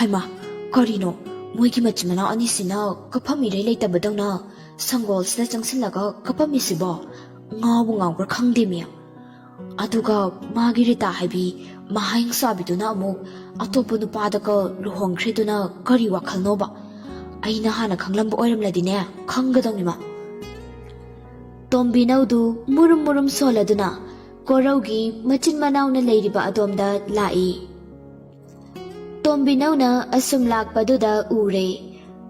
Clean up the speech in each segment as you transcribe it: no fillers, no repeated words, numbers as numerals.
Haima, karino, moigi machimana anisina kapamire leitabadawna sangolsida changsillaga kapamisibo ngabu ngawgra khangdemiya. Aduga magi Rita haibi mahayang sabiduna amuk atopa nupadaga luhongkhreduna kari wakhalnoba. Aina hana khanglamba oiramladine khanggadawnima. Tombinawdu murum murum soladuna koraugi machin manawna leiriba adomda lai. Tombinawna asum lakpaduda ure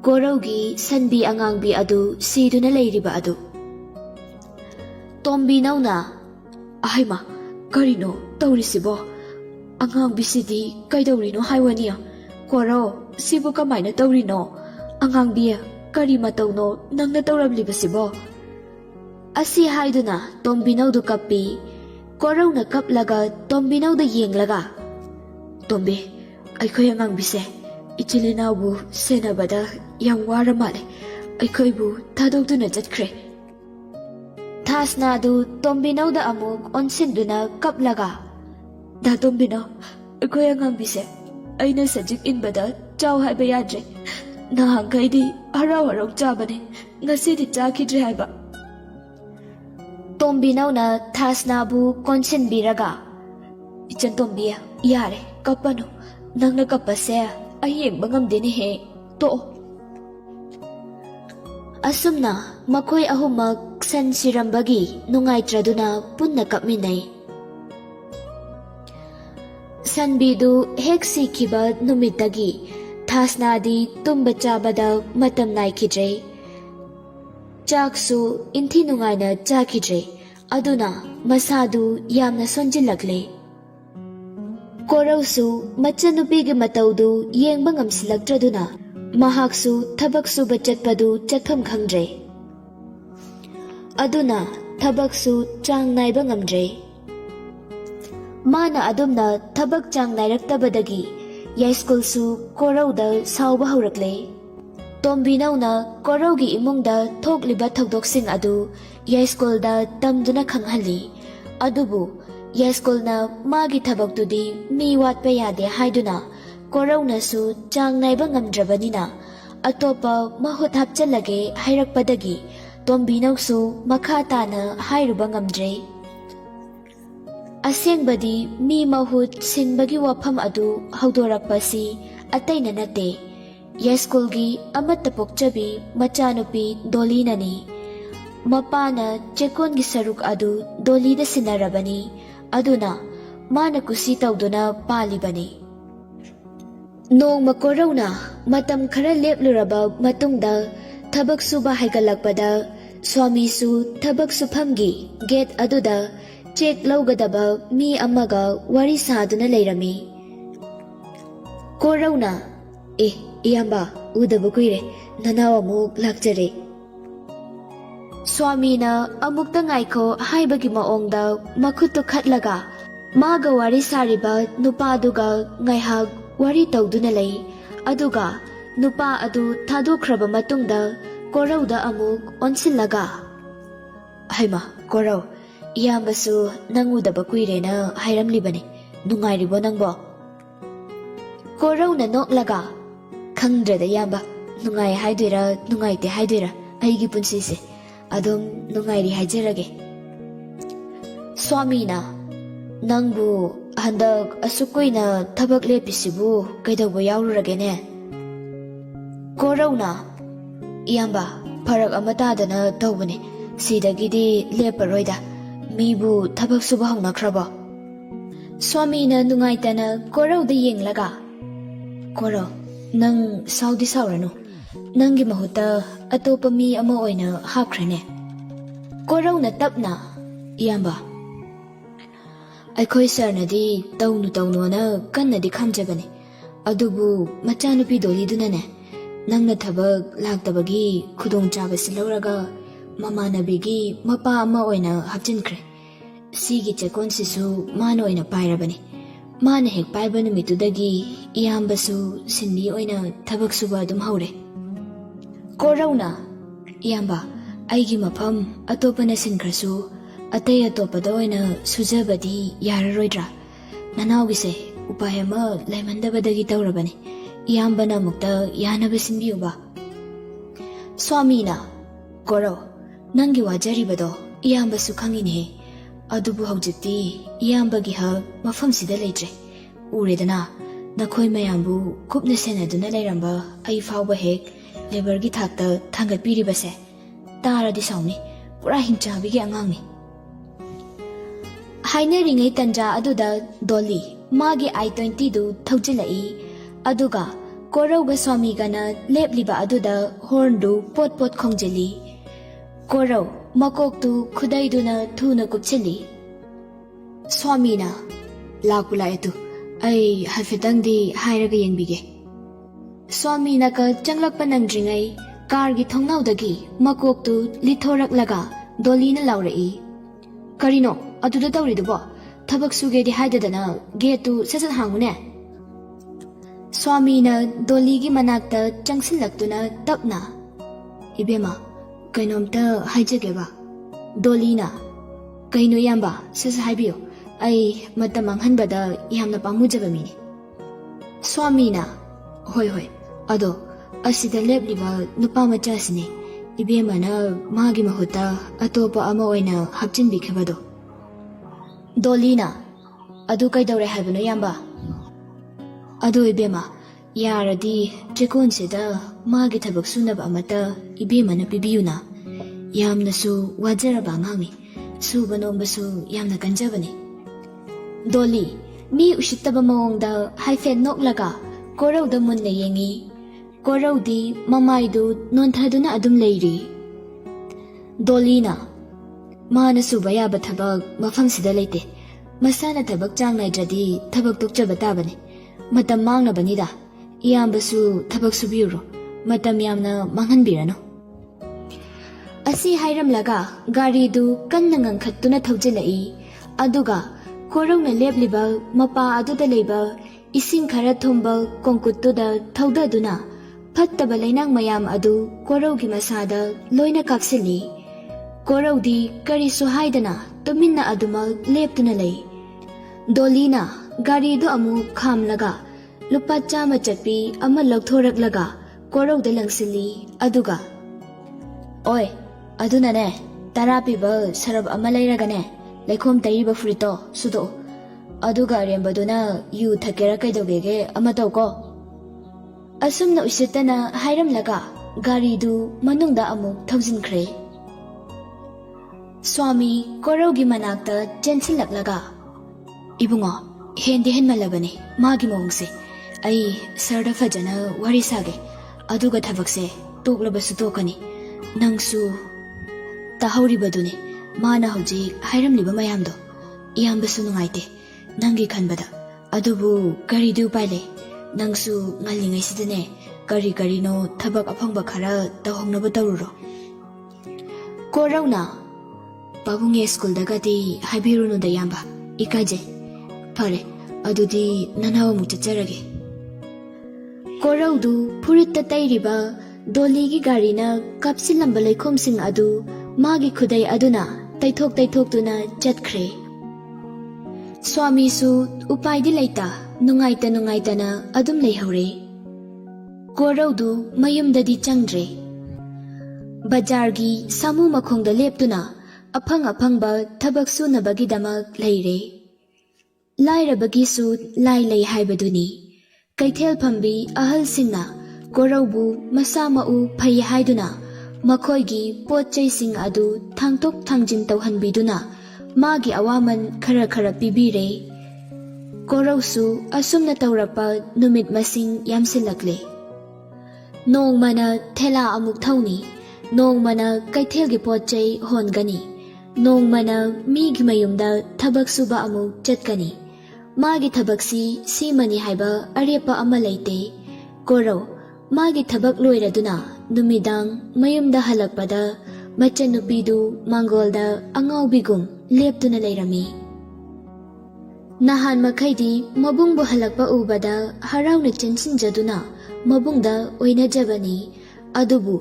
koraugi sanbi angangbi adu siduna leiriba adu. Tombinawna Ahima, karino taurisibo angangbi sidi kaidawrino haiwaniya. Korau sibu kamaina taurino angangbi kari matawno nangna tawrablibasibo. Asi haiduna Tombinawdu kappi Korauna kaplaga Tombinawda yenglaga. Tombi, aikhoy angangbise ichilinabu senabada yang wara male aikhoybu thadokduna jatkre. Thasnadu Tombinawda amuk onsinduna kaplaga. Da Tombinaw, aikhoy angangbise aina sajik inbada chaw haiba yadre. Nahangkaidi haraw haraw chabane ngasidi chakidre haiba. Tombinawna Thasnabu konsinbiraga. Ichan Tombiya, yare, kapano, nangna kapase, ayeng bangamdini he, to. Asumna, makoy ahumag san sirambagi nungay traduna punna kapminay. Sanbidu heksi kiba numitagi, Thasnadi tumba chabada matam naikidre. Chaksu inti nungayna chakidre, aduna masadu yamna sonjilakle. Korausu machanupigi matawdu yengba ngamsilagtraduna, mahaksu thabaksu bachatpadu chatpham khangdre. Aduna thabaksu chang naiba ngamdre. Mana adumna thabak chang nairaktabadagi, yaiskulsu korauda sauba haurakle. Tombinawna koraugi imungda thokliba thokdoksing adu yaiskolda tamduna khanghalli. Adubu yaiskolna magi thabaktudi mi watpa yade haiduna korauna su chang naiba ngamdrabanina atopa mahut hapchalage hairakpadagi Tombinawsu makha tana hairuba ngamdre. Asengbadi mi mahut sinbagi wafam adu haudorakpasi ataina nate. Yaiskulgi amata pokchabi machanupi Dolinani. Mapana chekongi saruk adu Dolida sinarabani. Aduna mana kusi tawduna palibani. Nong makorawna matam khara lepluraba matungda thabak suba haigalakpada swamisu thabak sufamgi gate aduda check lawgadaba mi amaga wari saduna leirami. Korawna Iyamba, udaba kuire, nanaw amuk lakjare. Swamina amukta ngaiko haibagi maongda makuto khatlaga maga wari sariba nupaduga ngaihag wari tawduna lay. Aduga nupa adu thadokraba matungda korauda amuk onsillaga. Haima, korau, iyambasu nangudaba kuire na hairamlibani. Nungairibo nangbo? Korauna noklaga. Khangdrada yamba nungai haidira nungaite haidira aigi punsise adum nungairi haijarage. Swamina nangbu handak asukoina thabak lepisibu kaidawba yaururagene. Korauna iyamba farak amatadana tawbane sidagidi leparoida mibu thabak suba haunakraba. Swamina nungaitana korauda yenglaga. Korau Nang saudi saurano, nangi mahuta atopa mi ama oina hapkrene. Korauna tapna, iyamba. Aikhoy sarnadi tawnu na kannadi khamjabane. Adubu machanupi Dolidunane, nangna thabak laktabagi khudong chabasi lawraga mamanabigi mapa ama oina hapchinkre. Sigi chekonsisu mano oina pairabane. Mana hek paiba numitudagi iyambasu sinbi oina thabak suba adum haure. Korauna iyamba aigi mafam atopana sinkrasu atay atopada oina sujabadi yararoidra. Nanawgise upay ama laimandabadagi tawrabani. iyambana mukta yanaba sinbiyuba. Swamina, Korau, nangi wajaribado iyambasu khangine. Adubu haujikti iyambagi hak mafamsida leitre. Uredana, nakhoi mayambu kupna senaduna leiramba ai fauba hek lebargi thakta thangat piribase. Taradi sauni, pura hingchabigi angangni. Haineringai tanja aduda Dolly, magi I-20 du thaujilai. Aduga, Korauga Swamigana lepliba aduda horndu pot khongjeli. Korau, makoktu khudaiduna thuna kupchili. Swamina, lakula etu, ai hafitangdi hairaga yengbige. Swamina ka changlakpa nangdringai kargi thongnaudagi makoktu lithoraklaga Dollyna laurai. Karino, aduda tawridubo, thabak sugedi haidadana getu sasat hangune. Swamina Dollygi manakta changsillaktuna tapna. Ibema, kainomta haijageba. Dollyna, kaino yamba sasa haibiyo. Ai matamang hanbada yamna pamujaba mini. Swamina, hoi, ado asida lepliba nupa machasini. Ibema na magi mahuta atopa ama oina hapchinbikhabado. Dollyna, adu kaidawre haibano yamba. Adu ibema, yaradi trikonsida magi thabak sunaba amata ibema na pibiyuna. Yamnasu wajaraba ngangi, subanombasu yamna kanjabani. Dolly, mi ushitaba maongda haifet noklaga Korauda munna yengi. Koraudi mamaidu nontaduna adum leiri. Dollyna, mana suba yaba thabak mafamsida leite. Masana thabak changnaidradi thabak tukchaba tabane. Matam mangnabanida. Iyambasu thabak subiyuro. Matam yamna manghanbirano. Asi hairamlaga garidu kanna ngangkhattuna thaujilai. Aduga Korauna lepliba mapa aduda leiba ising khara thumba kongkuttuda thaudaduna fattaba lainang mayam adu Koraugi masada loina kapsili. Koraudi karisu haidana tuminna aduma leptuna lei. Dollyna garidu amu khamlaga lupa chama chatpi ama lakthoraklaga Korauda langsili aduga. Oi, aduna ne tarapiba sarab ama leiragane. Laikom taiba frito sudo. Aduga arembaduna yu thakera kaidogege amatau ko. Asumna usitana hairamlaga garidu manungda amuk thaujinkre. Swami Koraugi manakta chensillaklaga. Ibungo, hendi henmalabane magi mawngse. Ai sarda fajana wari sage. Aduga thabakse toklabasu tokani. Nangsu tahauribadune. Mana hojik hairamliba mayamdo iyambasu nungaite nangi khanbada adubu karidu paile nangsu ngalingai sidane kari no thabak aphangba khara tahongnaba tawruro. Korauna pabunge school dagati haibirunu da yamba ikaje phare adudi nanawa mu chacharage. Koraudu phuritta tairiba Dollygi garina kapsilamba leikhomsing adu magi khudai aduna taithok tuna chatkre. Swami su upaidi laita nungaita na adum leihore. Koraudu mayumdadi changdre. Bajargi samu makhongda leptuna aphangba thabak sunabagidamak leire. Lairabagi su lai haibaduni. Kaithel phambi ahal singna Koraubu masamau phai haiduna Makhoigi potchaising adu thangtok thangjin tawhanbiduna magi awaman khara pibire. Korausu asumna tawrapa numit masing yamsilakle. Nongmana thela amuk thawni, nongmana kaithelgi potchai hongani, nongmana migi mayumda thabak suba amuk chatkani. Magi thabaksi simani haiba arepa ama leite. Korau magi thabak loiraduna numidang mayumda halakpada machanupidu mangolda angaubigum leptuna leirami. Nahan makhaidi mabungbu halakpa ubada harauna chensinjaduna mabungda oinajabani adubu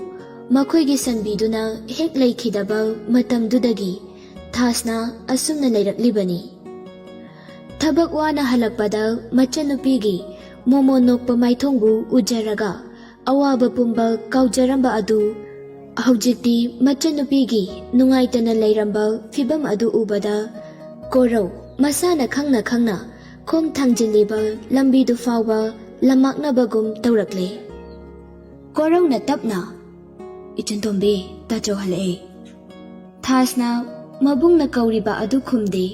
makhoigi sanbiduna hek leikhidaba matamdudagi thasna asumna leiraklibani. Thabak wana halakpada machanupigi momo nokpa maithongbu ujaraga awaba pumba kaujaramba adu hojikti machanupigi nungaitana leiramba fibam adu ubada korau masana khangna khangna khom thangjiliba lambi du fawba lamaknabagum tawrakle korau na tapna ichantombi tacho hale thasna mabungna kauriba adu khumde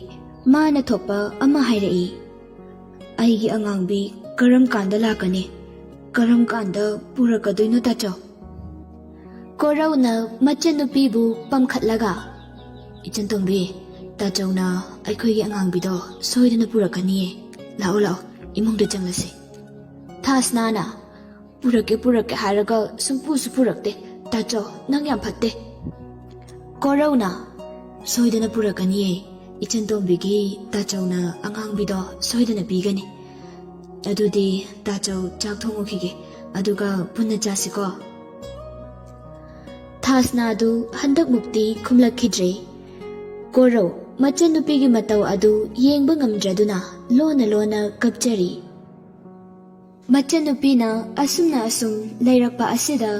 mana thokpa ama hairai aigi angangbi karam kanda lakane karam kanda purakadoino tacho korau na machanupibu pamkhatlaga ichantombi tacho na aikhoigi angangbido soidana purakaniye lao lao imongda changlase thasna na purake haraga sumpu purakte tacho nang yam phatte korau na soidana purakaniye ichantombigi tacho na angangbido soidana pigani adudi tacho chak thongokige aduga punna chasiko thasna adu handak mukti khumlakhidre korau machanupigi matau adu yengba ngamdraduna lona kapchari machanupina asumna asum leirakpa asida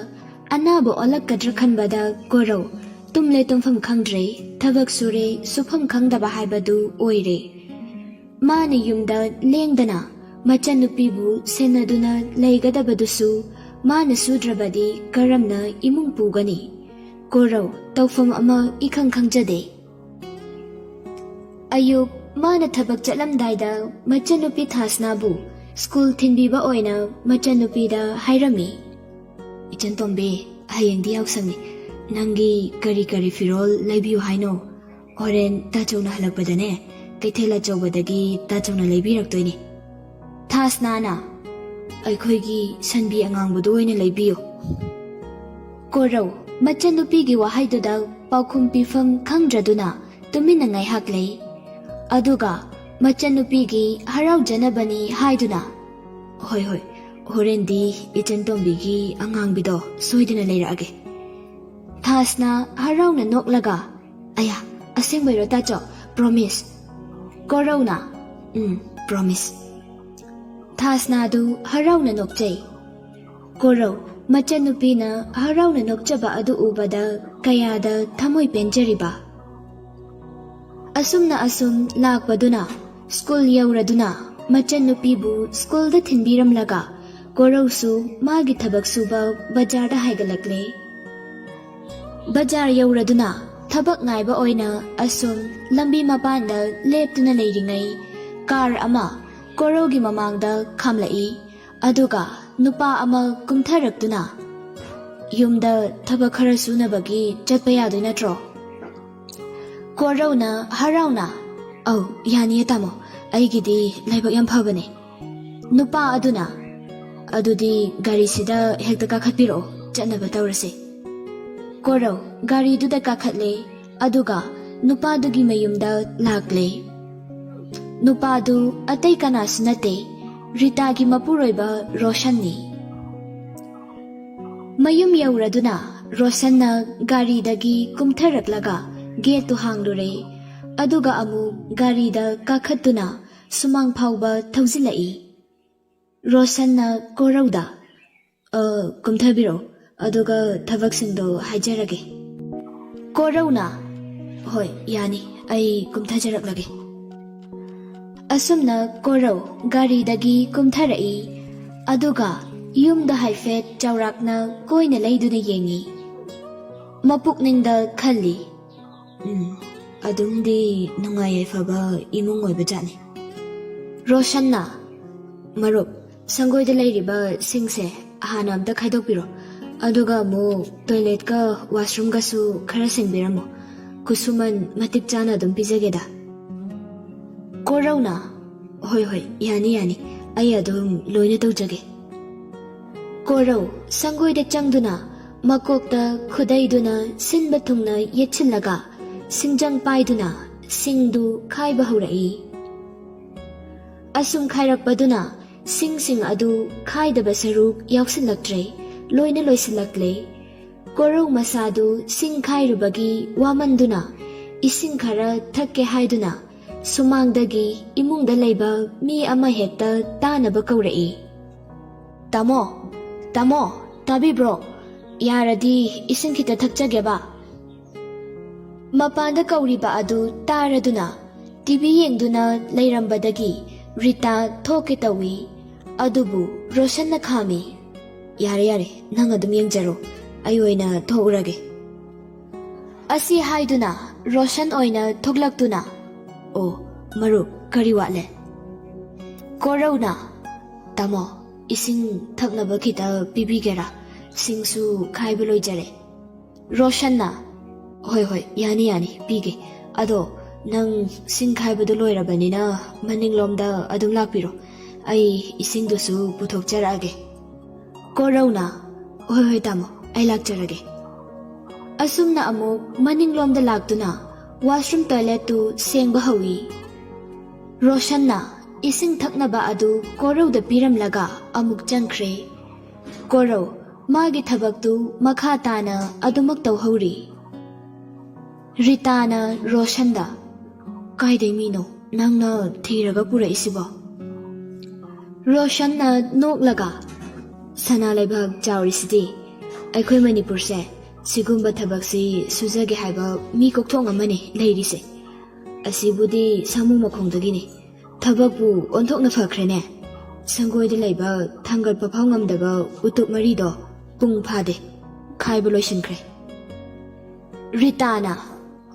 anabo olakadra khanbada korau tumle tumpham khangdre thabak sure supham khangdaba haibadu oire mani yumda lengdana machanupibu senaduna leigadabadusu mana sudrabadi karamna imung pugani korau tawfam ama ikhang khangjade ayuk mana thabak chalamdaida machanupi thasnabu school thinbiba oina machanupida hairami ichantombe hayengdi yausangni nangi kari firol laibiu haino oren tachona halakpadane kaithela chawbadagi tachona laibiraktoini thasnana aikhoigi sanbi angangbudu oina laibiu korau machanupigi wahaiduda paukhum pifam khangdraduna tumina ngaihak lei aduga machanupigi harau janabani haiduna hoi horendi ichantombigi angangbido soidina leirage thasna harauna noklaga aya asengbairo tacho promise korona promise thasna du harauna nokchai korau machanupina harauna nokchaba adu ubada kayada thamoi penjariba asumna asum lakpaduna school yauraduna machanupibu school da thinbiramlaga korau su magi thabak suba bajar da haigalakle bajar yauraduna thabak ngaiba oina asum lambi mapanda leptuna leiringai car ama korau gi mamangda khamlai aduga nupa ama kumtharaktuna yumda thabak khara sunabagi chatpa yadoi natro korau na harauna au yani tamo aigidi laibak yam phabane nupa aduna adudi gari sida hekta kakhatpiro chatnaba tawrase korau gari duda kakhatle aduga nupa dugi mayumda lakle nupa du atai kanas nate Rita gi mapuroiba Roshan ni mayum yauraduna Roshan na gari dagi kumtharaklaga gate tu hanglure aduga amu gari da kakhatuna sumang phauba thaujilai Roshan na korauda kumthabiro aduga thabak singdo haijarage korauna hoi yani ai kumthajaraklage asumna korau gari dagi kumtharai aduga yumda haifet chaurakna koina leiduna yengi mapukningda khalli adumdi nungai faba imung oibajani Roshanna marup sangoida leiriba singse hana amta khaidokpiro aduga mo toilet ka washroom ga su khara sengbiramo kusuman matik chana adum pijageda korauna hoi yani ai adum loina tawjage korau sangoida changduna makokta khudaiduna sinba thungna yechillaga singjang paiduna singdu khaiba haurai asum khairakpaduna sing adu khaidaba saruk yausilaktre loina loisilakle korau masadu sing khairubagi wamanduna ising khara thakke haiduna sumangdagi imungda leiba mi ama hekta tanaba kaurai Tamo, tamo, tabibro, yaradi ising kita thakjageba. Mapanda kauriba adu taraduna, TV yengduna lairambadagi, Rita thokitawi, adubu Roshan na khami. Yare, nang adum yengjaro, ayoina thorage. Asi haiduna, Roshan oina thoglakduna. O, maru, kariwale. Korauna, tamo, ising thaknaba kita pibigera, singsu khaibeloi jare. Roshan na, hoi, yani, pige. Ado, nang sing khaibadu loirabanina, maninglomda adum lakpiro. Ay ising dusu puthok jarage. Korauna, hoi tamo, ay lakjarage. Asumna amuk maninglomda lakduna, washroom toilet tu sengba hawi. Roshan na, ising thaknaba adu korau da piramlaga amuk changkhre. Korau, magi thabak tu makha tana adumak tawhauri. Rita na Roshan da, kaidai mino, nangna thiraga pura isibo. Roshan na noklaga, sana laibhag chawrisidi, aikhoi Manipur se, sigumba thabak si sujage haiba mi kokthong amani leirise. Asibudi samu makhongdagini, thabakbu onthokna fakhrene. Sangoida laiba thangal paphau ngamdaba utup marido pung phade, khaiba loisinkhre. Rita na,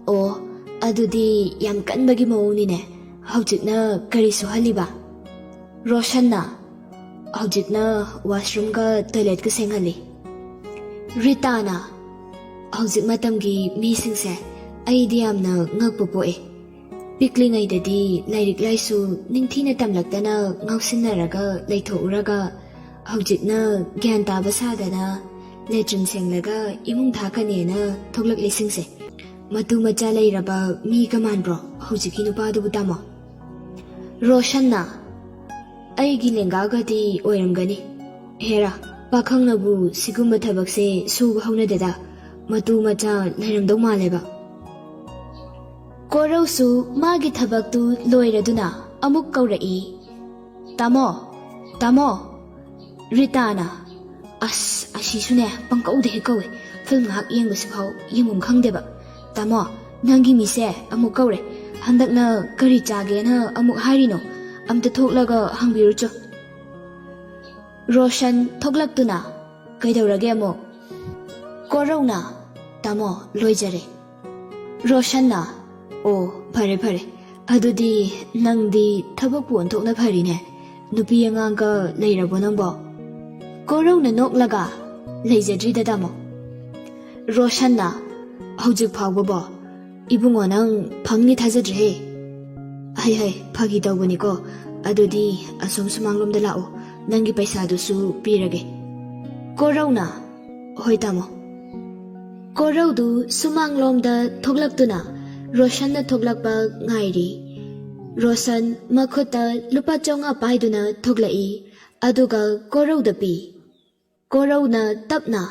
o adudi yam kanbagi maunine, haujikna kari suhaliba. Roshan na, haujikna washroom ka toilet ka senghali. Rita na, haujik matamgi misingse aidi yamna ngakpopoe. Piklingaidadi lairik laisu ningthina tamlaktana ngausinnaraga leithouraga haujikna gyan taba sadana lechin senglaga imung thakanena thoklak lesingse. Matu macha leiraba mi kamanbro haujiki nupadu butamo. Roshan na, aigi lengagadi oiramgani. Hera, pakhangnabu sigumba thabakse suba haunadeda, matu macha leiramdau maleba. Korau su magi thabak tu loiraduna amuk kaurai. Tamo, Rita na, asisune pangkaude hekawe, film hak yengbasipau yengum khangdeba. Tamo, nangi mise amuk kaure, handakna kari chage na amuk hairino, amta thoklaga hangbirucho. Roshan thoklaktuna, kaidaurage amo. Korau na, tamo loijare. Roshan na, o phare, adudi nangdi thabakpu onthokna pharine, nupi anganga leirabo nangbo. Korau na noklaga, leijadri dadamo. Roshan na, haujik phawbo, ibungo nang phangni thajadre. Hai, phagi tawbani ko, adudi asom sumanglomda lao, nangi paisa dusu pirage. Korau na, hoi tamo. Korau du sumanglomda thoklaktuna, Roshan na thoklakpa ngairi. Roshan makhuta lupa chonga paiduna thoklai, aduga korau da pi. Korau na tapna.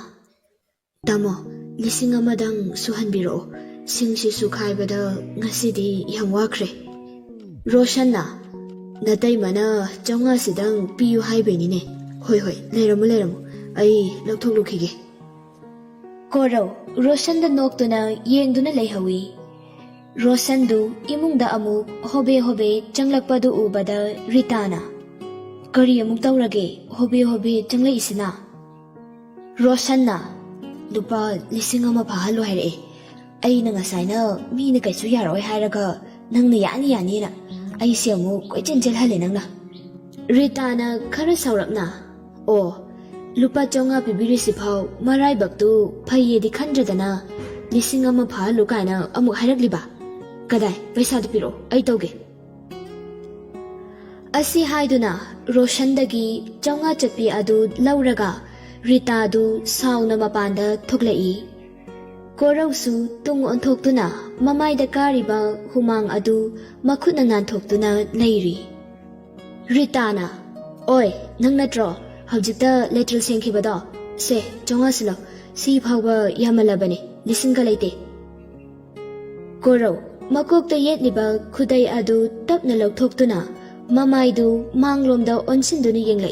Tamo, lising amadang suhanbiro, singsi sukhaibada ngasidi yam wakre. Roshan na, natay mana chonga sidang piyu haibenine. Hoi, leiramu, ay lauthoklukige. Korau, Roshan da noktuna yengduna leihawi. Roshan du imungda amuk hobe changlakpadu ubada Rita na. Kari amuk taurage hobe changlai isina. Roshan na, lupa lising ama pahalo haire. Ay na ngasay na mi na kaisu yaroi hairaga nang na yani na. Ay siya mo ko'y chenchel hali nang na. Rita na kara saurak na. O, lupa chonga pibiri sipaw maray baktu paye di khandrada lising ama pahalo kaya na amuk hairak liba. Kadai, paisa du piro, ay tawge. Asi haiduna, Roshan dagi chonga chatpi adu lauraga, Rita du sauna mapanda thoklai. Korau su tung onthoktuna, mamay da kariba humang adu makhutna nanthokduna leiri. Rita na, oi, nang natro, haujikta lateral sengkhibado, se chonga silo, si phawba yamalabane, lising ka laite. Korau, makokta yetliba khudai adu tapna lauthoktuna, mamay du manglomda onsinduna yenglai.